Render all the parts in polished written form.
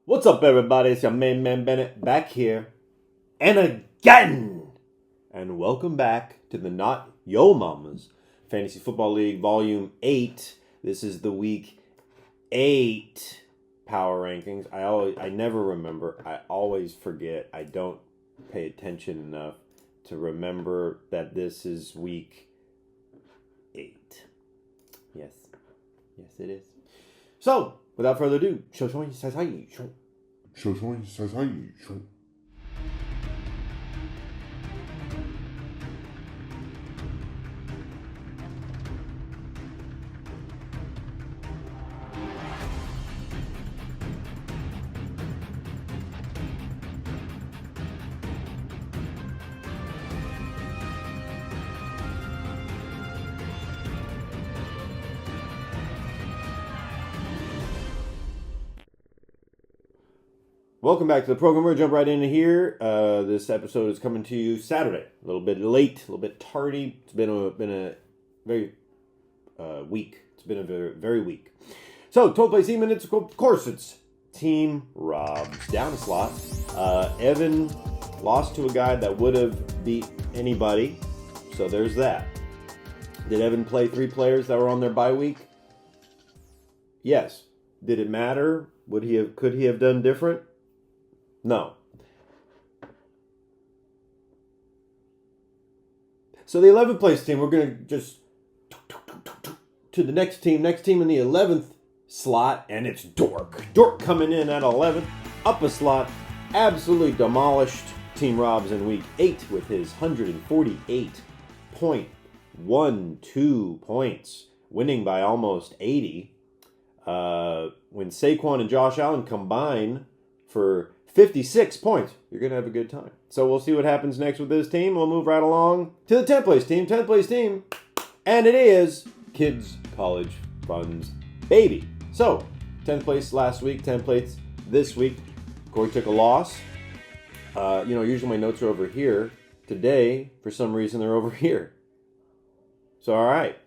What's up, everybody? It's your main man Bennett back here and again. And welcome back to the Not Yo Mama's Fantasy Football League Volume 8. This is the Week 8 Power Rankings. I never remember. I always forget. I don't pay attention enough to remember that this is Week 8. Yes, it is. So, without further ado, welcome back to the program. We're going to jump right into here. This episode is coming to you Saturday. A little bit late, a little bit tardy. It's been a very week. It's been a very week. So, 12 place team minutes. Of course, it's Team Rob's down a slot. Evan lost to a guy that would have beat anybody. So, there's that. Did Evan play 3 players that were on their bye week? Yes. Did it matter? Could he have done different? No. So the 11th place team, we're going to just to the next team in the 11th slot, and it's Dork. Dork coming in at 11th, up a slot, absolutely demolished Team Rob's in Week 8 with his 148.12 points, winning by almost 80. When Saquon and Josh Allen combine for 56 points, you're going to have a good time. So we'll see what happens next with this team. We'll move right along to the 10th place team. 10th place team. And it is Kids College Funds Baby. So, 10th place last week, 10th place this week. Corey took a loss. Usually my notes are over here. Today, for some reason, they're over here. So, all right.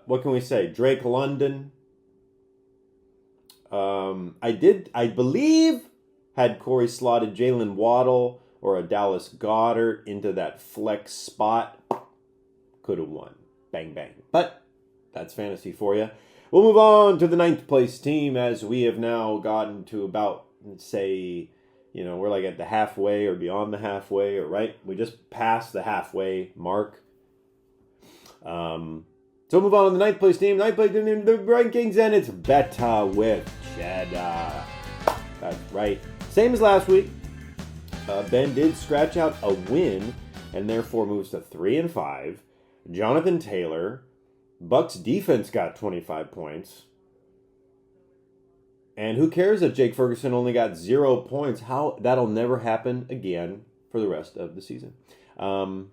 What can we say? Drake London. I believe, had Corey slotted Jalen Waddle or a Dallas Goedert into that flex spot, could have won. Bang, bang. But that's fantasy for you. We'll move on to the 9th place team, as we have now gotten to about, say, we're like at the halfway or beyond the halfway, or right? We just passed the halfway mark. So we'll move on to the 9th place team. 9th place team in the rankings, and it's Betta with Chedda. That's right. Same as last week. Ben did scratch out a win, and therefore moves to 3-5. Jonathan Taylor. Bucks defense got 25 points. And who cares if Jake Ferguson only got 0 points? That'll never happen again for the rest of the season. Lamar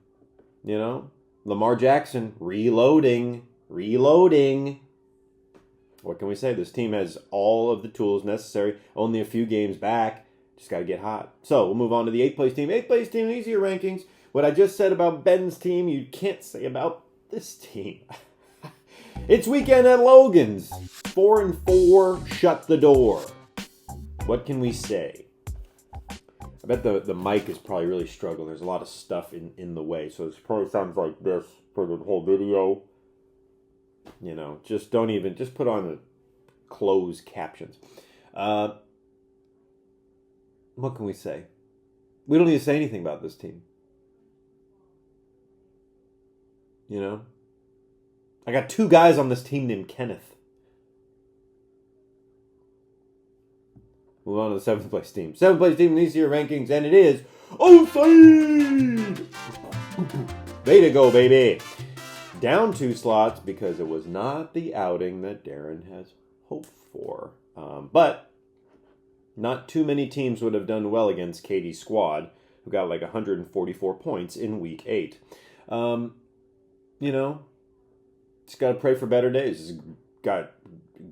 Jackson, reloading. What can we say? This team has all of the tools necessary. Only a few games back. Just got to get hot. So we'll move on to the 8th place team. 8th place team, these are your rankings. What I just said about Ben's team, you can't say about this team. It's weekend at Logan's. 4-4, shut the door. What can we say? I bet the mic is probably really struggling. There's a lot of stuff in the way. So it probably sounds like this for the whole video. Just put on the closed captions. What can we say? We don't need to say anything about this team. I got 2 guys on this team named Kenneth. Move on to the 7th place team. 7th place team in these year rankings, and it is Outside! Way to go, baby! Down 2 slots because it was not the outing that Darren has hoped for. But not too many teams would have done well against Katie's squad, who got like 144 points in Week 8. Just got to pray for better days. He's got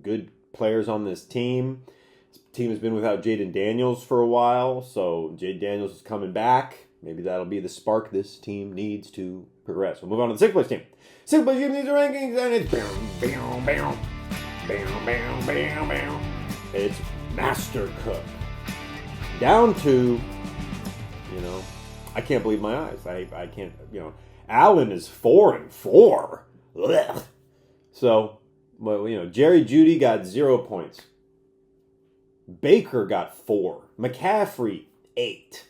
good players on this team. This team has been without Jaden Daniels for a while, so Jaden Daniels is coming back. Maybe that'll be the spark this team needs to progress. We'll move on to the 6th place team. 6th place team, these are rankings, and it's it's master cook. Down to, I can't believe my eyes. I can't, Allen is 4-4. Ugh. So, well, Jerry Jeudy got 0 points. Baker got 4. McCaffrey, 8.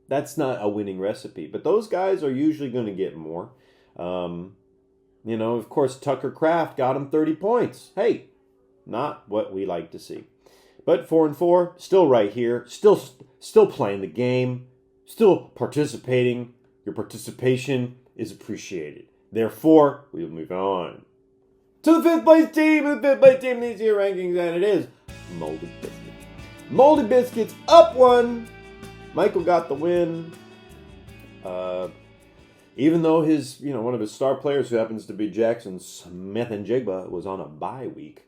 That's not a winning recipe. But those guys are usually going to get more. Of course, Tucker Kraft got him 30 points. Hey, not what we like to see. But 4-4, still right here. Still playing the game. Still participating. Your participation is appreciated. Therefore, we'll move on to the 5th place team. The 5th place team in these year rankings, and it is Moldy Biscuits. Moldy Biscuits up 1. Michael got the win. Even though his, one of his star players, who happens to be Jackson Smith-Njigba, was on a bye week.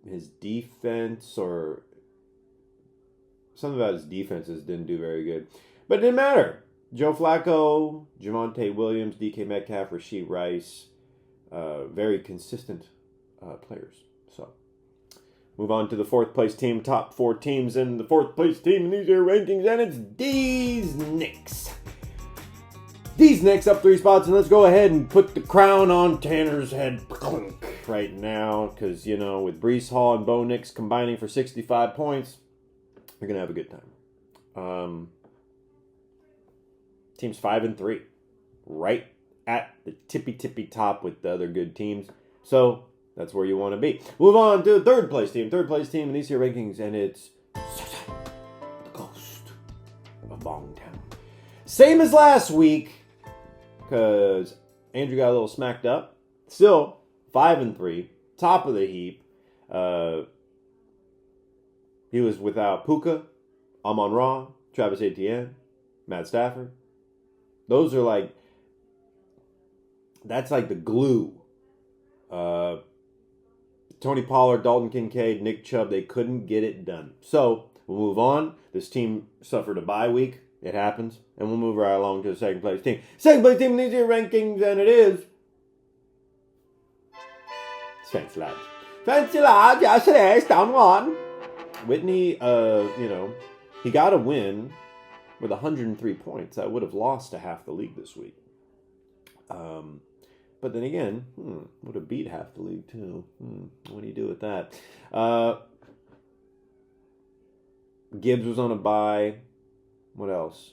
His defense, or something about his defenses didn't do very good. But it didn't matter. Joe Flacco, Javonte Williams, DK Metcalf, Rashee Rice, very consistent players. So, move on to the 4th place team, top 4 teams in the 4th place team in these year rankings, and it's Deez Nix. Deez Nix up 3 spots, and let's go ahead and put the crown on Tanner's head right now, because, with Breece Hall and Bo Nix combining for 65 points, you're going to have a good time. Team's 5-3, right at the tippy top with the other good teams. So, that's where you want to be. Move on to the 3rd place team. 3rd place team in these year rankings, and it's the Ghost of Bongtown. Same as last week, because Andrew got a little smacked up. Still 5-3, top of the heap. He was without Puka, Amon-Ra, Travis Etienne, Matt Stafford. Those are that's like the glue. Tony Pollard, Dalton Kincaid, Nick Chubb, they couldn't get it done. So, we'll move on. This team suffered a bye week. It happens. And we'll move right along to the 2nd place team. 2nd place team in these year rankings, and it is Fancy Lads. Fancy Lads, yesterday, down 1. Whitney, he got a win with 103 points. I would have lost to half the league this week. But then again, would have beat half the league too. What do you do with that? Gibbs was on a bye. What else?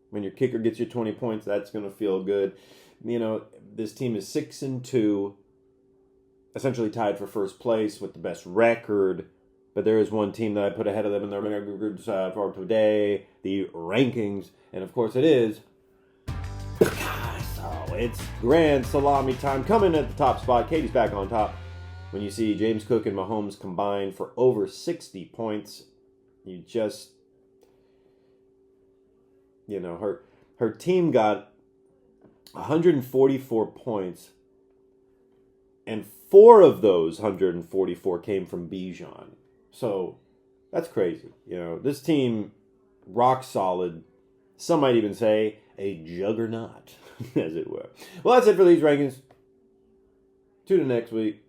When your kicker gets you 20 points, that's going to feel good. This team is 6-2, essentially tied for 1st place with the best record. But there is one team that I put ahead of them in their records for today, the rankings. And of course it is. So it's grand salami time. Coming at the top spot. Katie's back on top. When you see James Cook and Mahomes combined for over 60 points, you just, her team got 144 points. And 4 of those 144 came from Bijan. So, that's crazy. This team, rock solid. Some might even say a juggernaut, as it were. Well, that's it for these rankings. Tune in next week.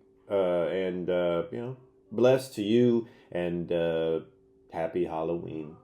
Blessed to you, and happy Halloween.